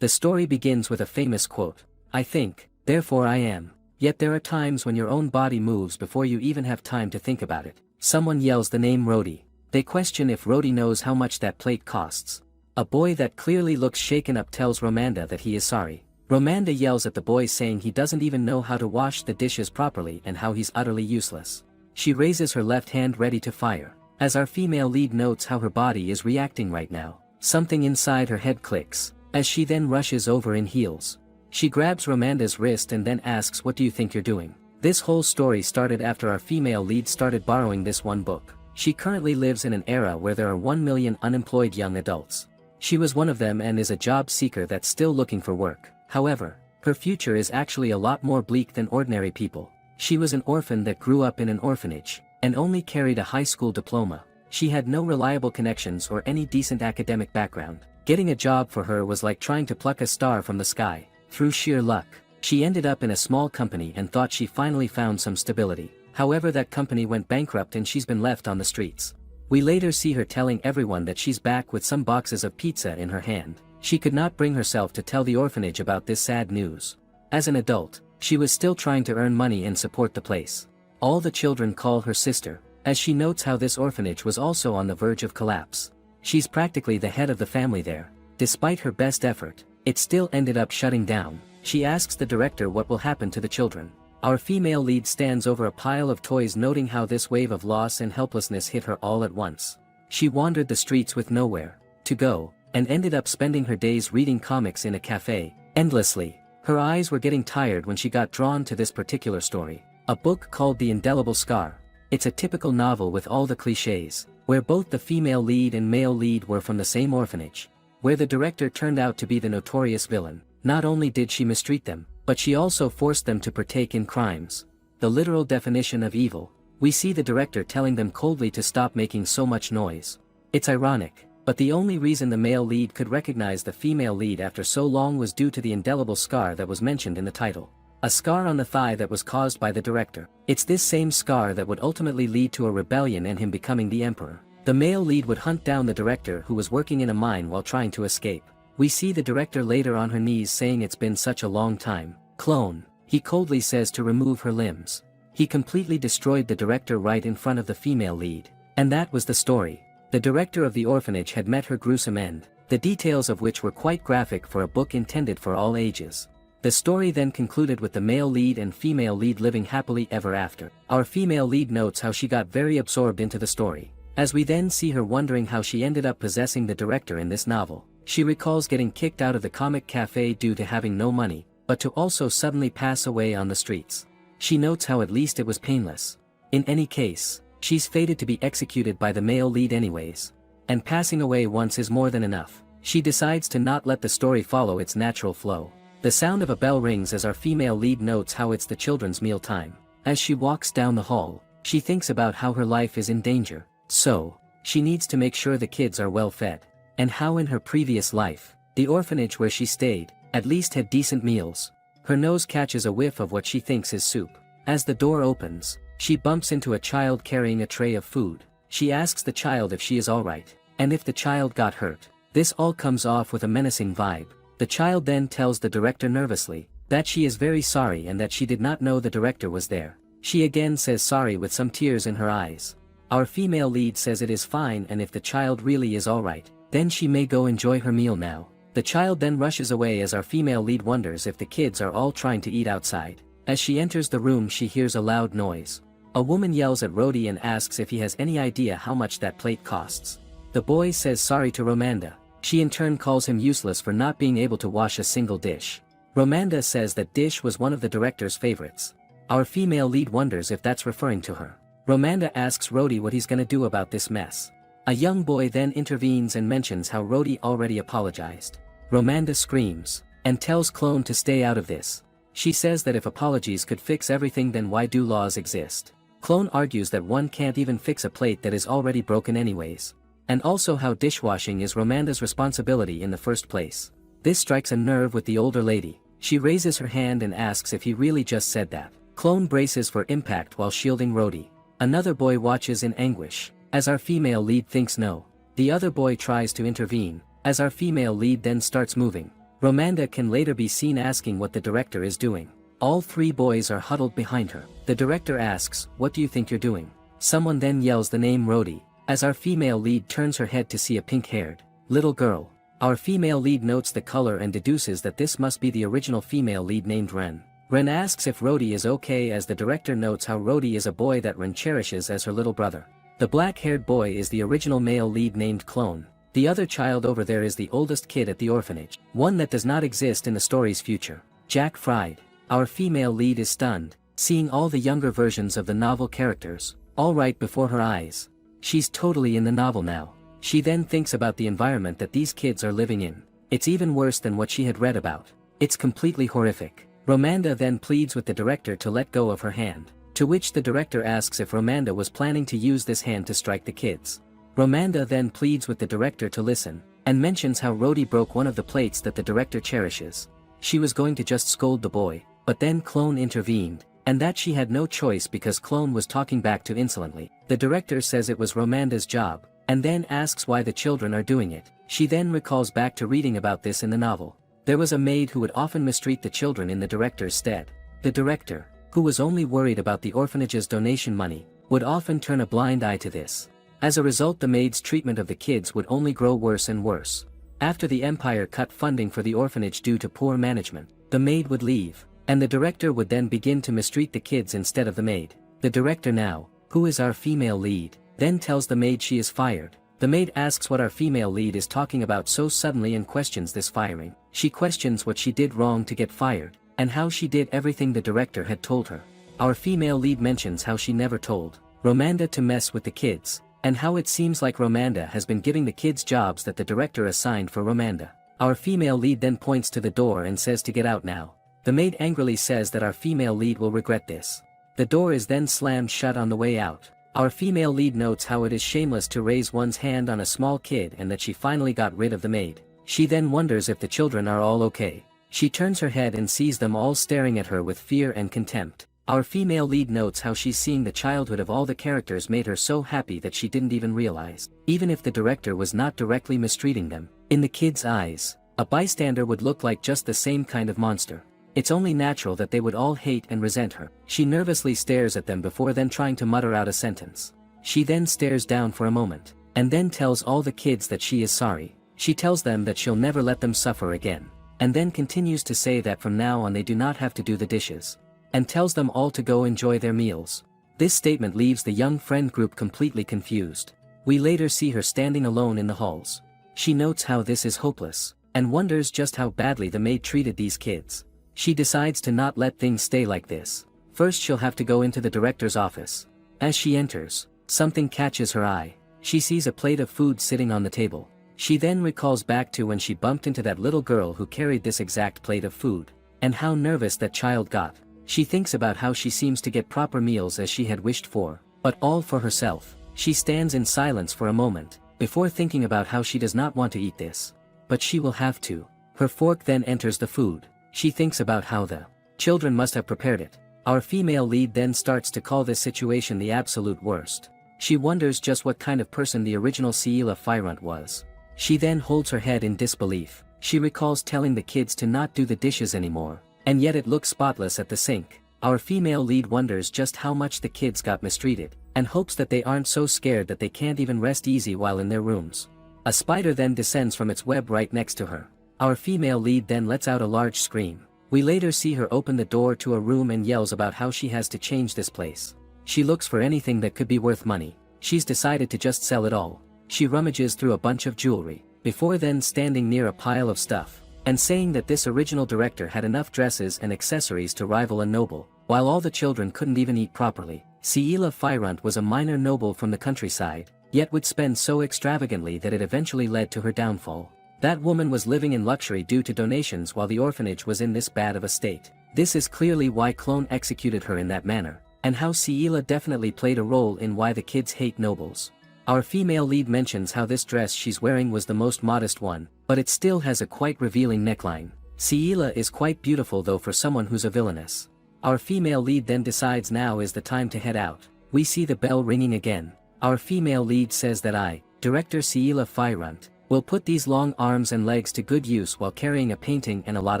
The story begins with a famous quote, "I think, therefore I am." Yet there are times when your own body moves before you even have time to think about it. Someone yells the name Rhodey. They question if Rhodey knows how much that plate costs. A boy that clearly looks shaken up tells Romanda that he is sorry. Romanda yells at the boy saying he doesn't even know how to wash the dishes properly and how he's utterly useless. She raises her left hand ready to fire. As our female lead notes how her body is reacting right now, something inside her head clicks, as she then rushes over in heels. She grabs Romanda's wrist and then asks, "What do you think you're doing?" This whole story started after our female lead started borrowing this one book. She currently lives in an era where there are 1 million unemployed young adults. She was one of them and is a job seeker that's still looking for work. However, her future is actually a lot more bleak than ordinary people. She was an orphan that grew up in an orphanage, and only carried a high school diploma. She had no reliable connections or any decent academic background. Getting a job for her was like trying to pluck a star from the sky. Through sheer luck, she ended up in a small company and thought she finally found some stability. However, that company went bankrupt and she's been left on the streets. We later see her telling everyone that she's back with some boxes of pizza in her hand. She could not bring herself to tell the orphanage about this sad news. As an adult, she was still trying to earn money and support the place. All the children call her sister, as she notes how this orphanage was also on the verge of collapse. She's practically the head of the family there. Despite her best effort, it still ended up shutting down. She asks the director what will happen to the children. Our female lead stands over a pile of toys noting how this wave of loss and helplessness hit her all at once. She wandered the streets with nowhere to go, and ended up spending her days reading comics in a cafe, endlessly. Her eyes were getting tired when she got drawn to this particular story, a book called The Indelible Scar. It's a typical novel with all the cliches, where both the female lead and male lead were from the same orphanage, where the director turned out to be the notorious villain. Not only did she mistreat them, but she also forced them to partake in crimes. The literal definition of evil. We see the director telling them coldly to stop making so much noise. It's ironic, but the only reason the male lead could recognize the female lead after so long was due to the indelible scar that was mentioned in the title. A scar on the thigh that was caused by the director. It's this same scar that would ultimately lead to a rebellion and him becoming the emperor. The male lead would hunt down the director who was working in a mine while trying to escape. We see the director later on her knees saying it's been such a long time. Clone, he coldly says to remove her limbs. He completely destroyed the director right in front of the female lead. And that was the story. The director of the orphanage had met her gruesome end, the details of which were quite graphic for a book intended for all ages. The story then concluded with the male lead and female lead living happily ever after. Our female lead notes how she got very absorbed into the story. As we then see her wondering how she ended up possessing the director in this novel. She recalls getting kicked out of the comic cafe due to having no money, but to also suddenly pass away on the streets. She notes how at least it was painless. In any case, she's fated to be executed by the male lead anyways. And passing away once is more than enough. She decides to not let the story follow its natural flow. The sound of a bell rings as our female lead notes how it's the children's meal time. As she walks down the hall, she thinks about how her life is in danger. So, she needs to make sure the kids are well fed. And how in her previous life, the orphanage where she stayed, at least had decent meals. Her nose catches a whiff of what she thinks is soup. As the door opens, she bumps into a child carrying a tray of food. She asks the child if she is alright, and if the child got hurt. This all comes off with a menacing vibe. The child then tells the director nervously, that she is very sorry and that she did not know the director was there. She again says sorry with some tears in her eyes. Our female lead says it is fine and if the child really is alright, then she may go enjoy her meal now. The child then rushes away as our female lead wonders if the kids are all trying to eat outside. As she enters the room she hears a loud noise. A woman yells at Rhodey and asks if he has any idea how much that plate costs. The boy says sorry to Romanda. She in turn calls him useless for not being able to wash a single dish. Romanda says that dish was one of the director's favorites. Our female lead wonders if that's referring to her. Romanda asks Rhodey what he's gonna do about this mess. A young boy then intervenes and mentions how Rhodey already apologized. Romanda screams, and tells Clone to stay out of this. She says that if apologies could fix everything then why do laws exist? Clone argues that one can't even fix a plate that is already broken anyways. And also how dishwashing is Romanda's responsibility in the first place. This strikes a nerve with the older lady. She raises her hand and asks if he really just said that. Clone braces for impact while shielding Rhodey. Another boy watches in anguish. As our female lead thinks no. The other boy tries to intervene, as our female lead then starts moving. Romanda can later be seen asking what the director is doing. All 3 boys are huddled behind her. The director asks, "What do you think you're doing?" Someone then yells the name Rhodey, as our female lead turns her head to see a pink-haired little girl. Our female lead notes the color and deduces that this must be the original female lead named Ren. Ren asks if Rhodey is okay, as the director notes how Rhodey is a boy that Ren cherishes as her little brother. The black-haired boy is the original male lead named Clone. The other child over there is the oldest kid at the orphanage, one that does not exist in the story's future. Jack Fried. Our female lead is stunned, seeing all the younger versions of the novel characters, all right before her eyes. She's totally in the novel now. She then thinks about the environment that these kids are living in. It's even worse than what she had read about. It's completely horrific. Romanda then pleads with the director to let go of her hand, to which the director asks if Romanda was planning to use this hand to strike the kids. Romanda then pleads with the director to listen, and mentions how Rhodey broke one of the plates that the director cherishes. She was going to just scold the boy, but then Clone intervened, and that she had no choice because Clone was talking back too insolently. The director says it was Romanda's job, and then asks why the children are doing it. She then recalls back to reading about this in the novel. There was a maid who would often mistreat the children in the director's stead. The director, who was only worried about the orphanage's donation money, would often turn a blind eye to this. As a result, the maid's treatment of the kids would only grow worse and worse. After the empire cut funding for the orphanage due to poor management, the maid would leave, and the director would then begin to mistreat the kids instead of the maid. The director now, who is our female lead, then tells the maid she is fired. The maid asks what our female lead is talking about so suddenly and questions this firing. She questions what she did wrong to get fired, and how she did everything the director had told her. Our female lead mentions how she never told Romanda to mess with the kids, and how it seems like Romanda has been giving the kids jobs that the director assigned for Romanda. Our female lead then points to the door and says to get out now. The maid angrily says that our female lead will regret this. The door is then slammed shut on the way out. Our female lead notes how it is shameless to raise one's hand on a small kid and that she finally got rid of the maid. She then wonders if the children are all okay. She turns her head and sees them all staring at her with fear and contempt. Our female lead notes how she's seeing the childhood of all the characters made her so happy that she didn't even realize. Even if the director was not directly mistreating them, in the kids' eyes, a bystander would look like just the same kind of monster. It's only natural that they would all hate and resent her. She nervously stares at them before then trying to mutter out a sentence. She then stares down for a moment, and then tells all the kids that she is sorry. She tells them that she'll never let them suffer again, and then continues to say that from now on they do not have to do the dishes, and tells them all to go enjoy their meals. This statement leaves the young friend group completely confused. We later see her standing alone in the halls. She notes how this is hopeless, and wonders just how badly the maid treated these kids. She decides to not let things stay like this. First she'll have to go into the director's office. As she enters, something catches her eye. She sees a plate of food sitting on the table. She then recalls back to when she bumped into that little girl who carried this exact plate of food, and how nervous that child got. She thinks about how she seems to get proper meals as she had wished for, but all for herself. She stands in silence for a moment, before thinking about how she does not want to eat this. But she will have to. Her fork then enters the food. She thinks about how the children must have prepared it. Our female lead then starts to call this situation the absolute worst. She wonders just what kind of person the original Seela Fyrunt was. She then holds her head in disbelief. She recalls telling the kids to not do the dishes anymore, and yet it looks spotless at the sink. Our female lead wonders just how much the kids got mistreated, and hopes that they aren't so scared that they can't even rest easy while in their rooms. A spider then descends from its web right next to her. Our female lead then lets out a large scream. We later see her open the door to a room and yells about how she has to change this place. She looks for anything that could be worth money. She's decided to just sell it all. She rummages through a bunch of jewelry, before then standing near a pile of stuff, and saying that this original director had enough dresses and accessories to rival a noble, while all the children couldn't even eat properly. Seela Fyrunt was a minor noble from the countryside, yet would spend so extravagantly that it eventually led to her downfall. That woman was living in luxury due to donations while the orphanage was in this bad of a state. This is clearly why Clone executed her in that manner, and how Seela definitely played a role in why the kids hate nobles. Our female lead mentions how this dress she's wearing was the most modest one, but it still has a quite revealing neckline. Seela is quite beautiful though for someone who's a villainess. Our female lead then decides now is the time to head out. We see the bell ringing again. Our female lead says that director Seela Fyrunt, will put these long arms and legs to good use while carrying a painting and a lot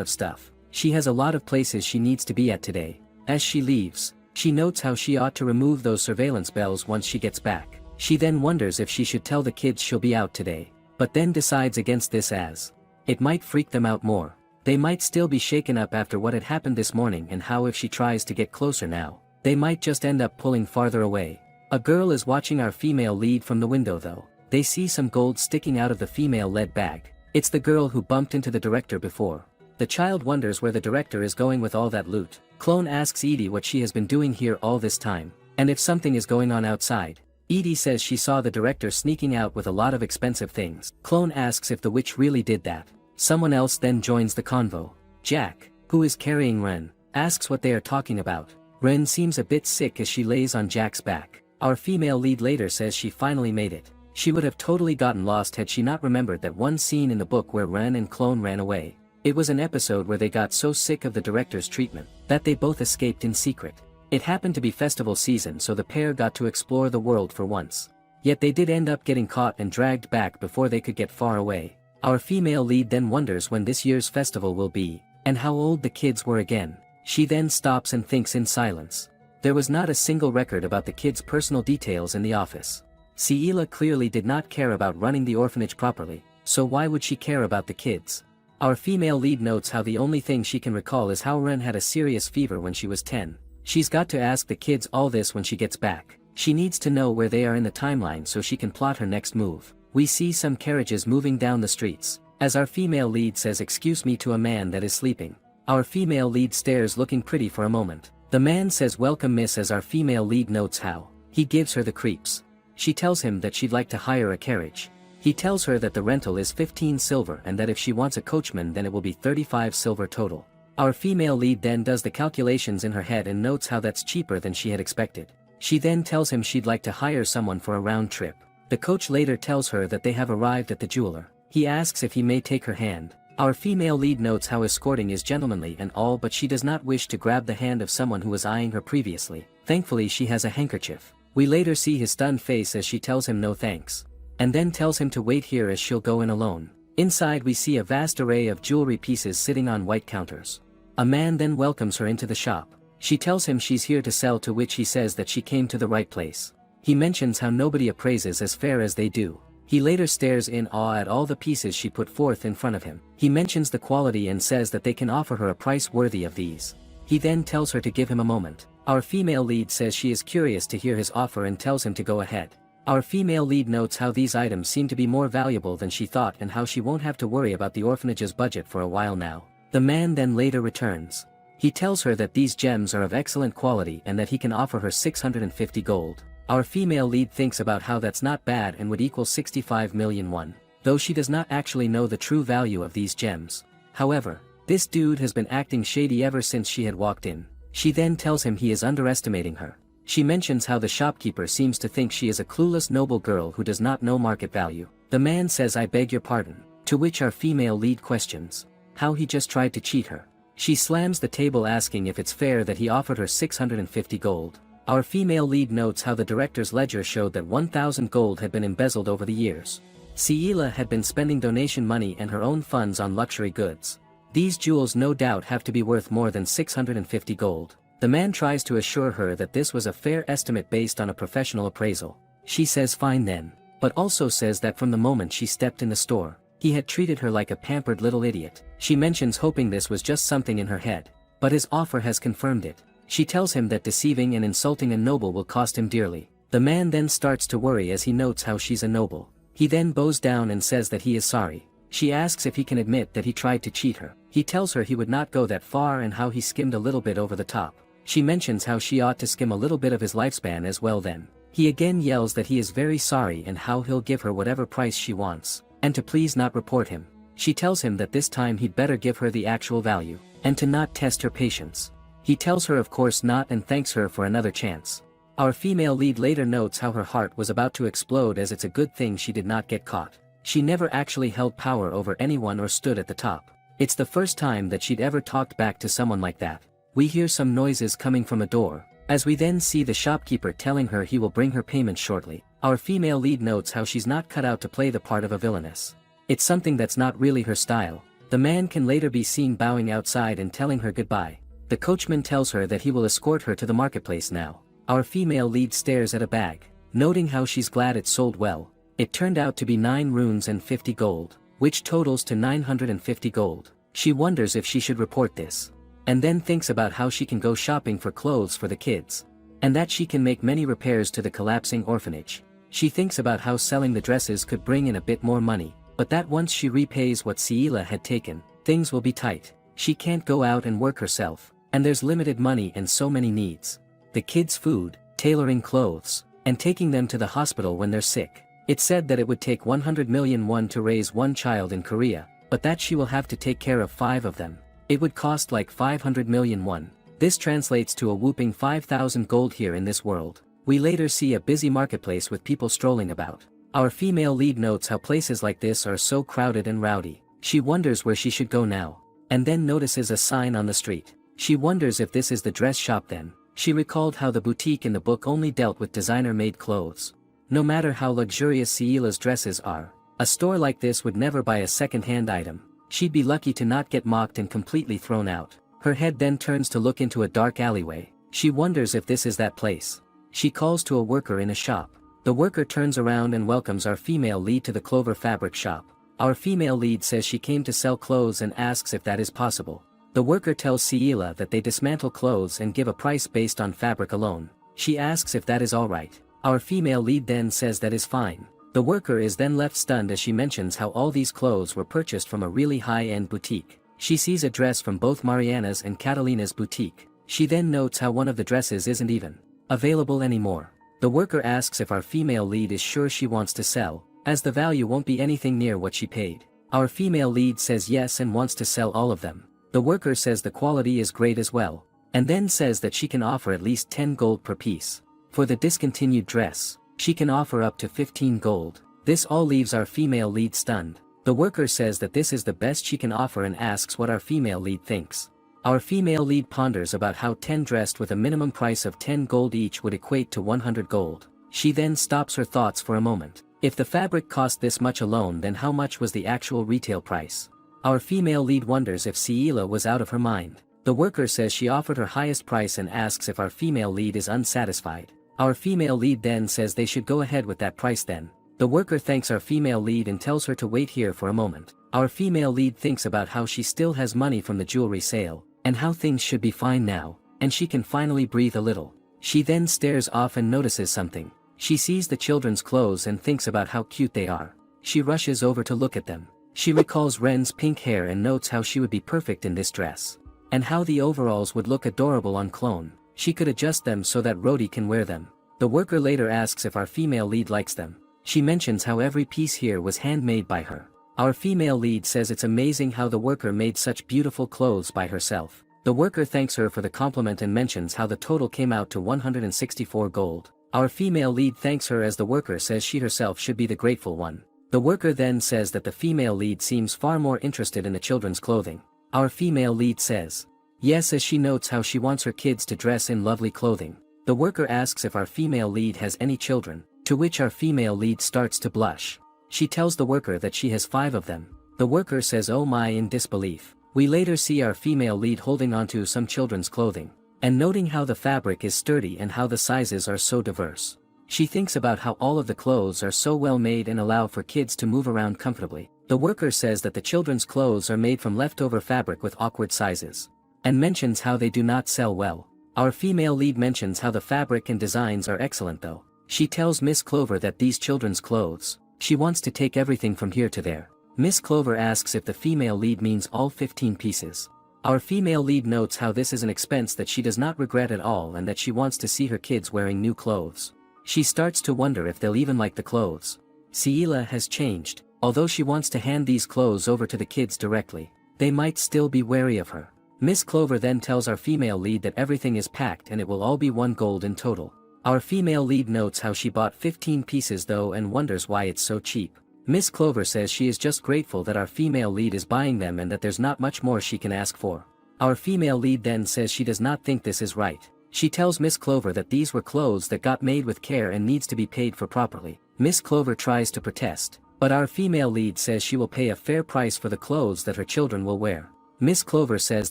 of stuff. She has a lot of places she needs to be at today. As she leaves, she notes how she ought to remove those surveillance bells once she gets back. She then wonders if she should tell the kids she'll be out today, but then decides against this as it might freak them out more. They might still be shaken up after what had happened this morning, and how if she tries to get closer now, they might just end up pulling farther away. A girl is watching our female lead from the window though. They see some gold sticking out of the female-led bag. It's the girl who bumped into the director before. The child wonders where the director is going with all that loot. Clone asks Edie what she has been doing here all this time, and if something is going on outside. Edie says she saw the director sneaking out with a lot of expensive things. Clone asks if the witch really did that. Someone else then joins the convo. Jack, who is carrying Ren, asks what they are talking about. Ren seems a bit sick as she lays on Jack's back. Our female lead later says she finally made it. She would have totally gotten lost had she not remembered that one scene in the book where Ren and Clone ran away. It was an episode where they got so sick of the director's treatment that they both escaped in secret. It happened to be festival season, so the pair got to explore the world for once. Yet they did end up getting caught and dragged back before they could get far away. Our female lead then wonders when this year's festival will be, and how old the kids were again. She then stops and thinks in silence. There was not a single record about the kids' personal details in the office. Ciela clearly did not care about running the orphanage properly, so why would she care about the kids? Our female lead notes how the only thing she can recall is how Ren had a serious fever when she was 10. She's got to ask the kids all this when she gets back. She needs to know where they are in the timeline so she can plot her next move. We see some carriages moving down the streets, as our female lead says excuse me to a man that is sleeping. Our female lead stares, looking pretty for a moment. The man says welcome miss, as our female lead notes how he gives her the creeps. She tells him that she'd like to hire a carriage. He tells her that the rental is 15 silver and that if she wants a coachman then it will be 35 silver total. Our female lead then does the calculations in her head and notes how that's cheaper than she had expected. She then tells him she'd like to hire someone for a round trip. The coach later tells her that they have arrived at the jeweler. He asks if he may take her hand. Our female lead notes how escorting is gentlemanly and all, but she does not wish to grab the hand of someone who was eyeing her previously. Thankfully she has a handkerchief. We later see his stunned face as she tells him no thanks, and then tells him to wait here as she'll go in alone. Inside we see a vast array of jewelry pieces sitting on white counters. A man then welcomes her into the shop. She tells him she's here to sell, to which he says that she came to the right place. He mentions how nobody appraises as fair as they do. He later stares in awe at all the pieces she put forth in front of him. He mentions the quality and says that they can offer her a price worthy of these. He then tells her to give him a moment. Our female lead says she is curious to hear his offer and tells him to go ahead. Our female lead notes how these items seem to be more valuable than she thought and how she won't have to worry about the orphanage's budget for a while now. The man then later returns. He tells her that these gems are of excellent quality and that he can offer her 650 gold. Our female lead thinks about how that's not bad and would equal 65 million won, though she does not actually know the true value of these gems. However, this dude has been acting shady ever since she had walked in. She then tells him he is underestimating her. She mentions how the shopkeeper seems to think she is a clueless noble girl who does not know market value. The man says I beg your pardon, to which our female lead questions how he just tried to cheat her. She slams the table asking if it's fair that he offered her 650 gold. Our female lead notes how the director's ledger showed that 1,000 gold had been embezzled over the years. Ciela had been spending donation money and her own funds on luxury goods. These jewels no doubt have to be worth more than 650 gold. The man tries to assure her that this was a fair estimate based on a professional appraisal. She says fine then, but also says that from the moment she stepped in the store, he had treated her like a pampered little idiot. She mentions hoping this was just something in her head, but his offer has confirmed it. She tells him that deceiving and insulting a noble will cost him dearly. The man then starts to worry as he notes how she's a noble. He then bows down and says that he is sorry. She asks if he can admit that he tried to cheat her. He tells her he would not go that far and how he skimmed a little bit over the top. She mentions how she ought to skim a little bit of his lifespan as well then. He again yells that he is very sorry and how he'll give her whatever price she wants, and to please not report him. She tells him that this time he'd better give her the actual value, and to not test her patience. He tells her of course not and thanks her for another chance. Our female lead later notes how her heart was about to explode as it's a good thing she did not get caught. She never actually held power over anyone or stood at the top. It's the first time that she'd ever talked back to someone like that. We hear some noises coming from a door, as we then see the shopkeeper telling her he will bring her payment shortly. Our female lead notes how she's not cut out to play the part of a villainess. It's something that's not really her style. The man can later be seen bowing outside and telling her goodbye. The coachman tells her that he will escort her to the marketplace now. Our female lead stares at a bag, noting how she's glad it sold well. It turned out to be 9 runes and 50 gold, which totals to 950 gold. She wonders if she should report this. And then thinks about how she can go shopping for clothes for the kids. And that she can make many repairs to the collapsing orphanage. She thinks about how selling the dresses could bring in a bit more money, but that once she repays what Ciela had taken, things will be tight. She can't go out and work herself, and there's limited money and so many needs. The kids' food, tailoring clothes, and taking them to the hospital when they're sick. It said that it would take 100 million won to raise one child in Korea, but that she will have to take care of 5 of them. It would cost like 500 million won. This translates to a whooping 5,000 gold here in this world. We later see a busy marketplace with people strolling about. Our female lead notes how places like this are so crowded and rowdy. She wonders where she should go now. And then notices a sign on the street. She wonders if this is the dress shop then. She recalled how the boutique in the book only dealt with designer-made clothes. No matter how luxurious Ciela's dresses are, a store like this would never buy a second-hand item. She'd be lucky to not get mocked and completely thrown out. Her head then turns to look into a dark alleyway. She wonders if this is that place. She calls to a worker in a shop. The worker turns around and welcomes our female lead to the Clover fabric shop. Our female lead says she came to sell clothes and asks if that is possible. The worker tells Ciela that they dismantle clothes and give a price based on fabric alone. She asks if that is alright. Our female lead then says that is fine. The worker is then left stunned as she mentions how all these clothes were purchased from a really high-end boutique. She sees a dress from both Mariana's and Catalina's boutique. She then notes how one of the dresses isn't even available anymore. The worker asks if our female lead is sure she wants to sell, as the value won't be anything near what she paid. Our female lead says yes and wants to sell all of them. The worker says the quality is great as well, and then says that she can offer at least 10 gold per piece. For the discontinued dress, she can offer up to 15 gold. This all leaves our female lead stunned. The worker says that this is the best she can offer and asks what our female lead thinks. Our female lead ponders about how 10 dressed with a minimum price of 10 gold each would equate to 100 gold. She then stops her thoughts for a moment. If the fabric cost this much alone, then how much was the actual retail price? Our female lead wonders if Ciela was out of her mind. The worker says she offered her highest price and asks if our female lead is unsatisfied. Our female lead then says they should go ahead with that price then. The worker thanks our female lead and tells her to wait here for a moment. Our female lead thinks about how she still has money from the jewelry sale, and how things should be fine now, and she can finally breathe a little. She then stares off and notices something. She sees the children's clothes and thinks about how cute they are. She rushes over to look at them. She recalls Ren's pink hair and notes how she would be perfect in this dress. And how the overalls would look adorable on Clone. She could adjust them so that Rhodey can wear them. The worker later asks if our female lead likes them. She mentions how every piece here was handmade by her. Our female lead says it's amazing how the worker made such beautiful clothes by herself. The worker thanks her for the compliment and mentions how the total came out to 164 gold. Our female lead thanks her as the worker says she herself should be the grateful one. The worker then says that the female lead seems far more interested in the children's clothing. Our female lead says yes as she notes how she wants her kids to dress in lovely clothing. The worker asks if our female lead has any children, to which our female lead starts to blush. She tells the worker that she has 5 of them. The worker says oh my in disbelief. We later see our female lead holding onto some children's clothing, and noting how the fabric is sturdy and how the sizes are so diverse. She thinks about how all of the clothes are so well made and allow for kids to move around comfortably. The worker says that the children's clothes are made from leftover fabric with awkward sizes, and mentions how they do not sell well. Our female lead mentions how the fabric and designs are excellent though. She tells Miss Clover that these children's clothes, she wants to take everything from here to there. Miss Clover asks if the female lead means all 15 pieces. Our female lead notes how this is an expense that she does not regret at all and that she wants to see her kids wearing new clothes. She starts to wonder if they'll even like the clothes. Ciela has changed. Although she wants to hand these clothes over to the kids directly, they might still be wary of her. Miss Clover then tells our female lead that everything is packed and it will all be 1 gold in total. Our female lead notes how she bought 15 pieces though and wonders why it's so cheap. Miss Clover says she is just grateful that our female lead is buying them and that there's not much more she can ask for. Our female lead then says she does not think this is right. She tells Miss Clover that these were clothes that got made with care and needs to be paid for properly. Miss Clover tries to protest, But our female lead says she will pay a fair price for the clothes that her children will wear. Miss Clover says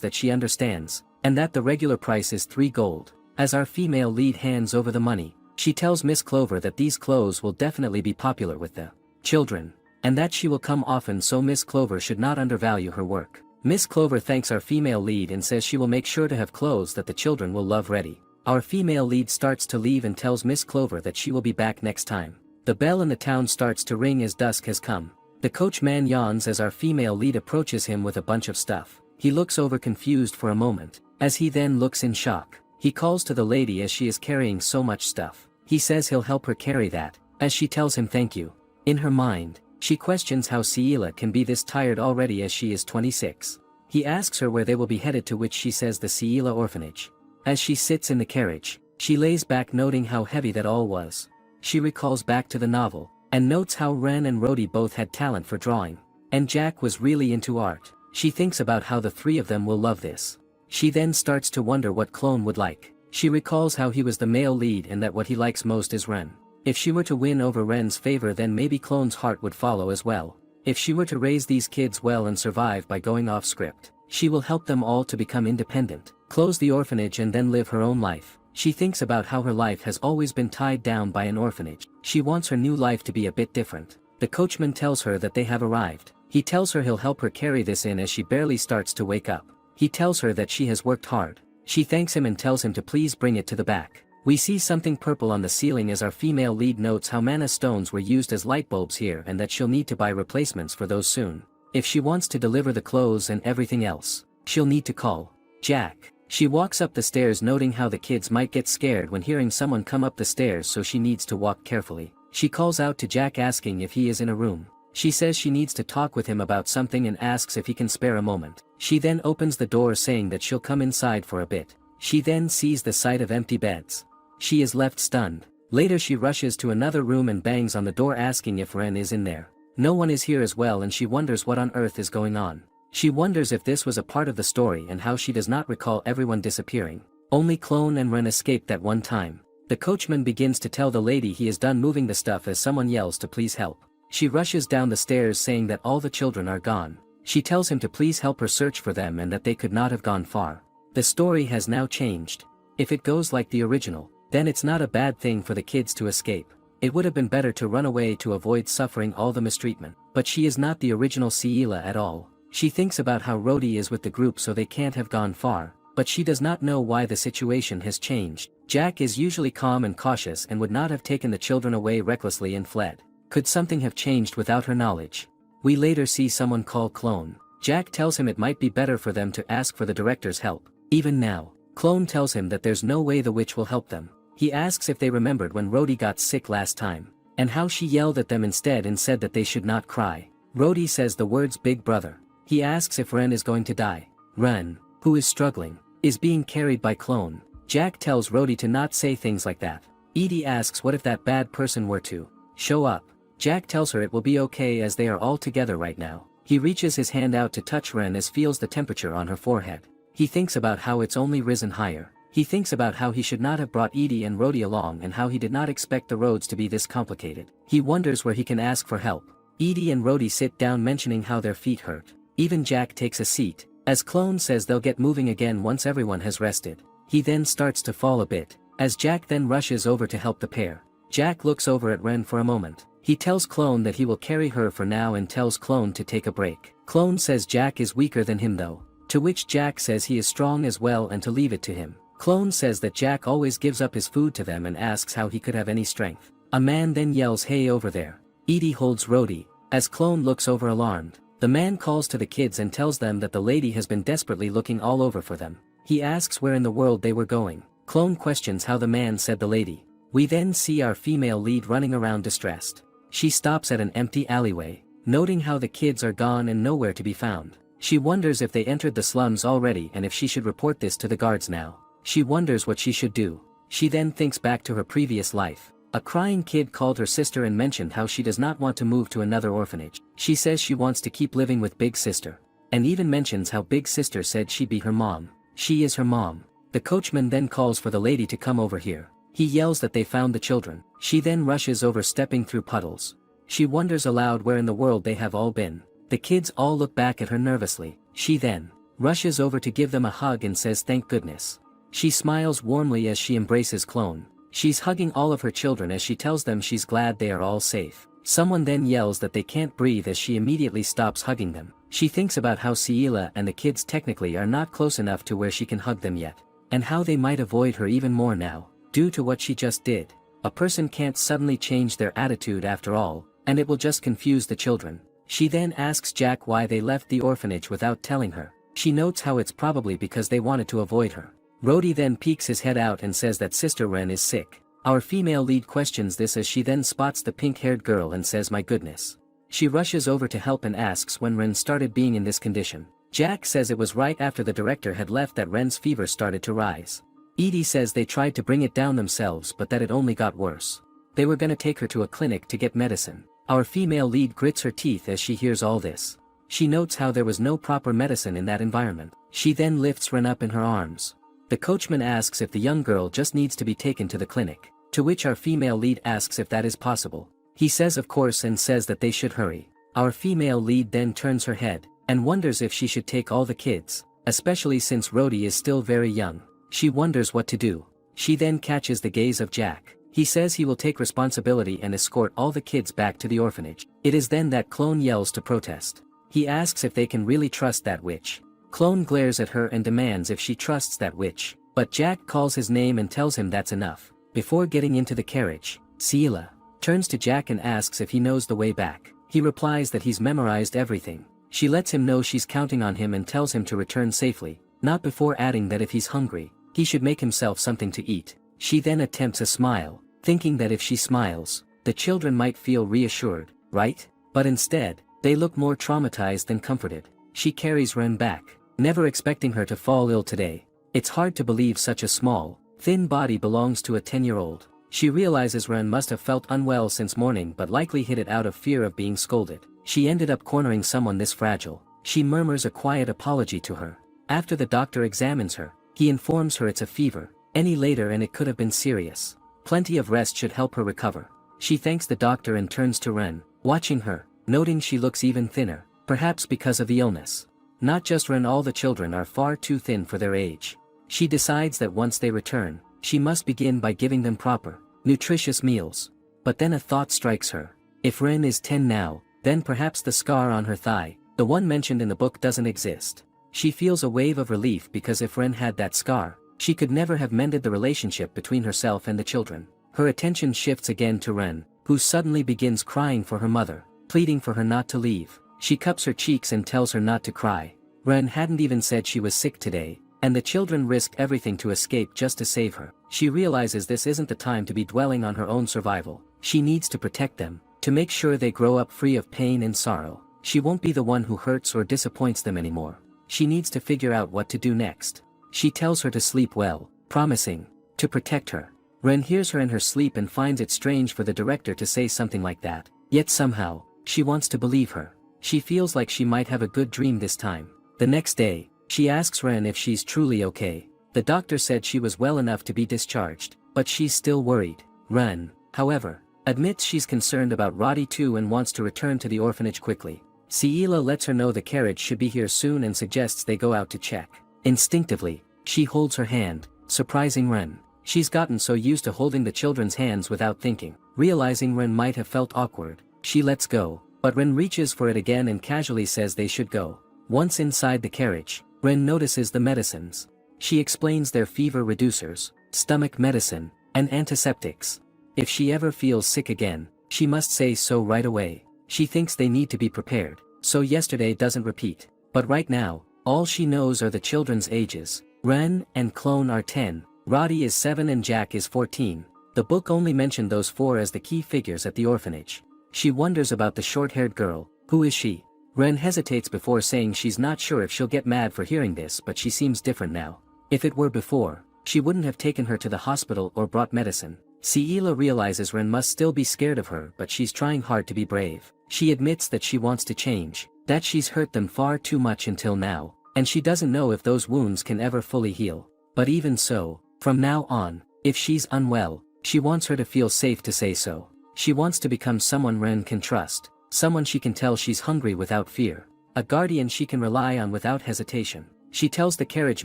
that she understands, and that the regular price is 3 gold. As our female lead hands over the money, she tells Miss Clover that these clothes will definitely be popular with the children, and that she will come often, so Miss Clover should not undervalue her work. Miss Clover thanks our female lead and says she will make sure to have clothes that the children will love ready. Our female lead starts to leave and tells Miss Clover that she will be back next time. The bell in the town starts to ring as dusk has come. The coachman yawns as our female lead approaches him with a bunch of stuff. He looks over confused for a moment, as he then looks in shock. He calls to the lady as she is carrying so much stuff. He says he'll help her carry that, as she tells him thank you. In her mind, she questions how Ciela can be this tired already as she is 26. He asks her where they will be headed, to which she says the Ciela orphanage. As she sits in the carriage, she lays back noting how heavy that all was. She recalls back to the novel, and notes how Ren and Rhodey both had talent for drawing. And Jack was really into art. She thinks about how the 3 of them will love this. She then starts to wonder what Clone would like. She recalls how he was the male lead and that what he likes most is Ren. If she were to win over Ren's favor, then maybe Clone's heart would follow as well. If she were to raise these kids well and survive by going off script, she will help them all to become independent, close the orphanage and then live her own life. She thinks about how her life has always been tied down by an orphanage. She wants her new life to be a bit different. The coachman tells her that they have arrived. He tells her he'll help her carry this in as she barely starts to wake up. He tells her that she has worked hard. She thanks him and tells him to please bring it to the back. We see something purple on the ceiling as our female lead notes how mana stones were used as light bulbs here and that she'll need to buy replacements for those soon. If she wants to deliver the clothes and everything else, she'll need to call Jack. She walks up the stairs noting how the kids might get scared when hearing someone come up the stairs, so she needs to walk carefully. She calls out to Jack asking if he is in a room. She says she needs to talk with him about something and asks if he can spare a moment. She then opens the door saying that she'll come inside for a bit. She then sees the sight of empty beds. She is left stunned. Later she rushes to another room and bangs on the door asking if Ren is in there. No one is here as well and she wonders what on earth is going on. She wonders if this was a part of the story and how she does not recall everyone disappearing. Only Clone and Ren escaped that one time. The coachman begins to tell the lady he is done moving the stuff as someone yells to please help. She rushes down the stairs saying that all the children are gone. She tells him to please help her search for them and that they could not have gone far. The story has now changed. If it goes like the original, then it's not a bad thing for the kids to escape. It would have been better to run away to avoid suffering all the mistreatment. But she is not the original Ciela at all. She thinks about how Rhodey is with the group so they can't have gone far, but she does not know why the situation has changed. Jack is usually calm and cautious and would not have taken the children away recklessly and fled. Could something have changed without her knowledge? We later see someone call Clone. Jack tells him it might be better for them to ask for the director's help. Even now, Clone tells him that there's no way the witch will help them. He asks if they remembered when Rhodey got sick last time, and how she yelled at them instead and said that they should not cry. Rhodey says the words big brother. He asks if Ren is going to die. Ren, who is struggling, is being carried by Clone. Jack tells Rhodey to not say things like that. Edie asks what if that bad person were to show up. Jack tells her it will be okay as they are all together right now. He reaches his hand out to touch Ren as feels the temperature on her forehead. He thinks about how it's only risen higher. He thinks about how he should not have brought Edie and Rhodey along and how he did not expect the roads to be this complicated. He wonders where he can ask for help. Edie and Rhodey sit down mentioning how their feet hurt. Even Jack takes a seat, as Clone says they'll get moving again once everyone has rested. He then starts to fall a bit, as Jack then rushes over to help the pair. Jack looks over at Ren for a moment. He tells Clone that he will carry her for now and tells Clone to take a break. Clone says Jack is weaker than him though, to which Jack says he is strong as well and to leave it to him. Clone says that Jack always gives up his food to them and asks how he could have any strength. A man then yells hey over there. Edie holds Rhodey, as Clone looks over alarmed. The man calls to the kids and tells them that the lady has been desperately looking all over for them. He asks where in the world they were going. Clone questions how the man said the lady. We then see our female lead running around distressed. She stops at an empty alleyway, noting how the kids are gone and nowhere to be found. She wonders if they entered the slums already and if she should report this to the guards now. She wonders what she should do. She then thinks back to her previous life. A crying kid called her sister and mentioned how she does not want to move to another orphanage. She says she wants to keep living with Big Sister, and even mentions how Big Sister said she'd be her mom. She is her mom. The coachman then calls for the lady to come over here. He yells that they found the children. She then rushes over stepping through puddles. She wonders aloud where in the world they have all been. The kids all look back at her nervously. She then rushes over to give them a hug and says thank goodness. She smiles warmly as she embraces Clone. She's hugging all of her children as she tells them she's glad they are all safe. Someone then yells that they can't breathe as she immediately stops hugging them. She thinks about how Ciela and the kids technically are not close enough to where she can hug them yet, and how they might avoid her even more now, due to what she just did. A person can't suddenly change their attitude after all, and it will just confuse the children. She then asks Jack why they left the orphanage without telling her. She notes how it's probably because they wanted to avoid her. Rhodey then peeks his head out and says that Sister Ren is sick. Our female lead questions this as she then spots the pink-haired girl and says my goodness. She rushes over to help and asks when Ren started being in this condition. Jack says it was right after the director had left that Ren's fever started to rise. Edie says they tried to bring it down themselves but that it only got worse. They were gonna take her to a clinic to get medicine. Our female lead grits her teeth as she hears all this. She notes how there was no proper medicine in that environment. She then lifts Ren up in her arms. The coachman asks if the young girl just needs to be taken to the clinic, to which our female lead asks if that is possible. He says of course and says that they should hurry. Our female lead then turns her head, and wonders if she should take all the kids, especially since Rhodey is still very young. She wonders what to do. She then catches the gaze of Jack. He says he will take responsibility and escort all the kids back to the orphanage. It is then that Clone yells to protest. He asks if they can really trust that witch. Clone glares at her and demands if she trusts that witch, but Jack calls his name and tells him that's enough. Before getting into the carriage, Ciela turns to Jack and asks if he knows the way back. He replies that he's memorized everything. She lets him know she's counting on him and tells him to return safely, not before adding that if he's hungry, he should make himself something to eat. She then attempts a smile, thinking that if she smiles, the children might feel reassured, right? But instead, they look more traumatized than comforted. She carries Ren back, never expecting her to fall ill today. It's hard to believe such a small, thin body belongs to a 10-year-old. She realizes Ren must have felt unwell since morning but likely hid it out of fear of being scolded. She ended up cornering someone this fragile. She murmurs a quiet apology to her. After the doctor examines her, he informs her it's a fever. Any later and it could have been serious. Plenty of rest should help her recover. She thanks the doctor and turns to Ren, watching her, noting she looks even thinner, perhaps because of the illness. Not just Ren, all the children are far too thin for their age. She decides that once they return, she must begin by giving them proper, nutritious meals. But then a thought strikes her. If Ren is 10 now, then perhaps the scar on her thigh, the one mentioned in the book, doesn't exist. She feels a wave of relief because if Ren had that scar, she could never have mended the relationship between herself and the children. Her attention shifts again to Ren, who suddenly begins crying for her mother, pleading for her not to leave. She cups her cheeks and tells her not to cry. Ren hadn't even said she was sick today, and the children risked everything to escape just to save her. She realizes this isn't the time to be dwelling on her own survival. She needs to protect them, to make sure they grow up free of pain and sorrow. She won't be the one who hurts or disappoints them anymore. She needs to figure out what to do next. She tells her to sleep well, promising to protect her. Ren hears her in her sleep and finds it strange for the director to say something like that. Yet somehow, she wants to believe her. She feels like she might have a good dream this time. The next day, she asks Ren if she's truly okay. The doctor said she was well enough to be discharged, but she's still worried. Ren, however, admits she's concerned about Roddy too and wants to return to the orphanage quickly. Ciela lets her know the carriage should be here soon and suggests they go out to check. Instinctively, she holds her hand, surprising Ren. She's gotten so used to holding the children's hands without thinking. Realizing Ren might have felt awkward, she lets go, but Ren reaches for it again and casually says they should go. Once inside the carriage, Ren notices the medicines. She explains their fever reducers, stomach medicine, and antiseptics. If she ever feels sick again, she must say so right away. She thinks they need to be prepared, so yesterday doesn't repeat. But right now, all she knows are the children's ages. Ren and Clone are 10, Roddy is 7 and Jack is 14. The book only mentioned those 4 as the key figures at the orphanage. She wonders about the short-haired girl. Who is she? Ren hesitates before saying she's not sure if she'll get mad for hearing this, but she seems different now. If it were before, she wouldn't have taken her to the hospital or brought medicine. Ciela realizes Ren must still be scared of her, but she's trying hard to be brave. She admits that she wants to change, that she's hurt them far too much until now, and she doesn't know if those wounds can ever fully heal. But even so, from now on, if she's unwell, she wants her to feel safe to say so. She wants to become someone Ren can trust, someone she can tell she's hungry without fear, a guardian she can rely on without hesitation. She tells the carriage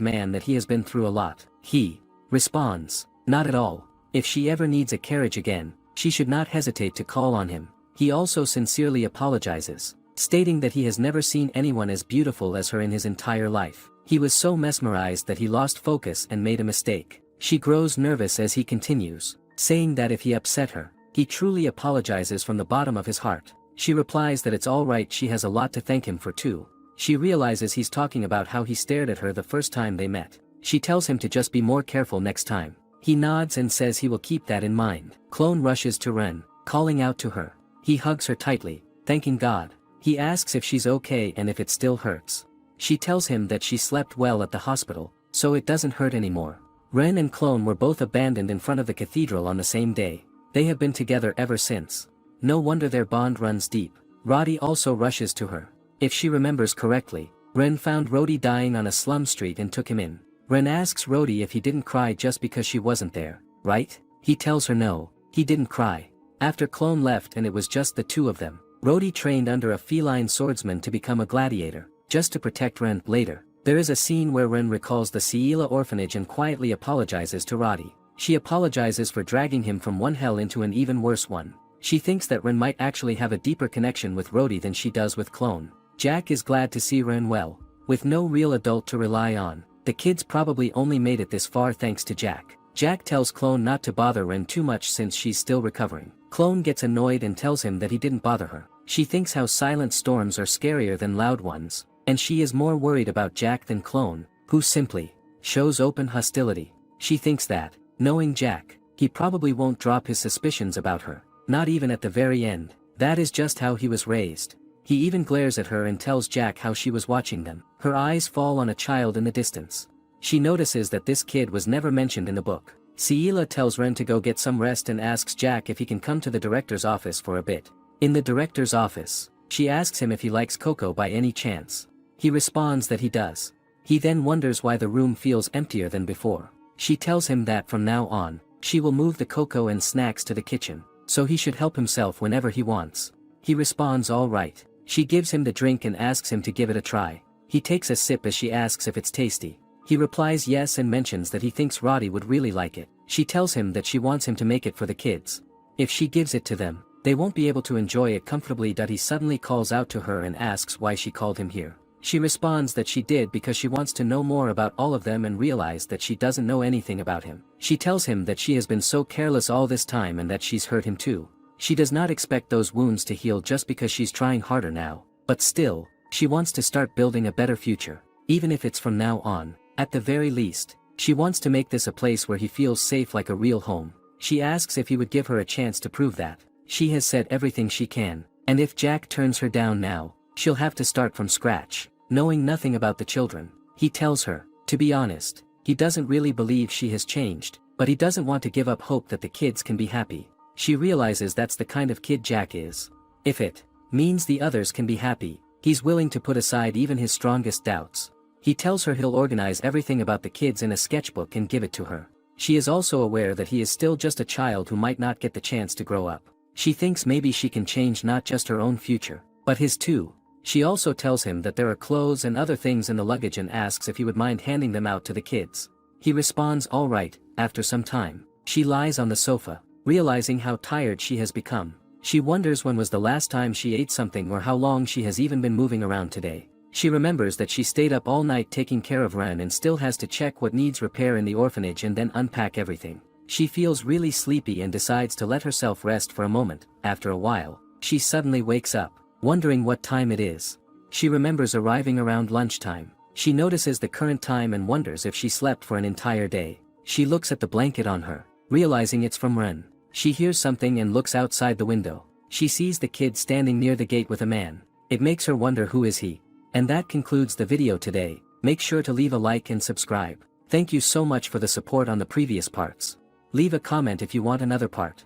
man that he has been through a lot. He responds, "Not at all. If she ever needs a carriage again, she should not hesitate to call on him." He also sincerely apologizes, stating that he has never seen anyone as beautiful as her in his entire life. He was so mesmerized that he lost focus and made a mistake. She grows nervous as he continues, saying that if he upset her, he truly apologizes from the bottom of his heart. She replies that it's all right, she has a lot to thank him for too. She realizes he's talking about how he stared at her the first time they met. She tells him to just be more careful next time. He nods and says he will keep that in mind. Clone rushes to Ren, calling out to her. He hugs her tightly, thanking God. He asks if she's okay and if it still hurts. She tells him that she slept well at the hospital, so it doesn't hurt anymore. Ren and Clone were both abandoned in front of the cathedral on the same day. They have been together ever since. No wonder their bond runs deep. Roddy also rushes to her. If she remembers correctly, Ren found Rhodey dying on a slum street and took him in. Ren asks Rhodey if he didn't cry just because she wasn't there, right? He tells her no, he didn't cry. After Clone left and it was just the two of them, Rhodey trained under a feline swordsman to become a gladiator, just to protect Ren. Later, there is a scene where Ren recalls the Seila orphanage and quietly apologizes to Roddy. She apologizes for dragging him from one hell into an even worse one. She thinks that Ren might actually have a deeper connection with Rhodey than she does with Clone. Jack is glad to see Ren well. With no real adult to rely on, the kids probably only made it this far thanks to Jack. Jack tells Clone not to bother Ren too much since she's still recovering. Clone gets annoyed and tells him that he didn't bother her. She thinks how silent storms are scarier than loud ones, and she is more worried about Jack than Clone, who simply shows open hostility. She thinks that, knowing Jack, he probably won't drop his suspicions about her, not even at the very end. That is just how he was raised. He even glares at her and tells Jack how she was watching them. Her eyes fall on a child in the distance. She notices that this kid was never mentioned in the book. Seila tells Ren to go get some rest and asks Jack if he can come to the director's office for a bit. In the director's office, she asks him if he likes Coco by any chance. He responds that he does. He then wonders why the room feels emptier than before. She tells him that from now on, she will move the cocoa and snacks to the kitchen, so he should help himself whenever he wants. He responds all right. She gives him the drink and asks him to give it a try. He takes a sip as she asks if it's tasty. He replies yes and mentions that he thinks Roddy would really like it. She tells him that she wants him to make it for the kids. If she gives it to them, they won't be able to enjoy it comfortably. He suddenly calls out to her and asks why she called him here. She responds that she did because she wants to know more about all of them and realize that she doesn't know anything about him. She tells him that she has been so careless all this time and that she's hurt him too. She does not expect those wounds to heal just because she's trying harder now, but still, she wants to start building a better future, even if it's from now on. At the very least, she wants to make this a place where he feels safe, like a real home. She asks if he would give her a chance to prove that. She has said everything she can, and if Jack turns her down now, she'll have to start from scratch, knowing nothing about the children. He tells her, to be honest, he doesn't really believe she has changed, but he doesn't want to give up hope that the kids can be happy. She realizes that's the kind of kid Jack is. If it means the others can be happy, he's willing to put aside even his strongest doubts. He tells her he'll organize everything about the kids in a sketchbook and give it to her. She is also aware that he is still just a child who might not get the chance to grow up. She thinks maybe she can change not just her own future, but his too. She also tells him that there are clothes and other things in the luggage and asks if he would mind handing them out to the kids. He responds all right. After some time, she lies on the sofa, realizing how tired she has become. She wonders when was the last time she ate something or how long she has even been moving around today. She remembers that she stayed up all night taking care of Ren and still has to check what needs repair in the orphanage and then unpack everything. She feels really sleepy and decides to let herself rest for a moment. After a while, she suddenly wakes up, wondering what time it is. She remembers arriving around lunchtime. She notices the current time and wonders if she slept for an entire day. She looks at the blanket on her, realizing it's from Ren. She hears something and looks outside the window. She sees the kid standing near the gate with a man. It makes her wonder who is he. And that concludes the video today. Make sure to leave a like and subscribe. Thank you so much for the support on the previous parts. Leave a comment if you want another part.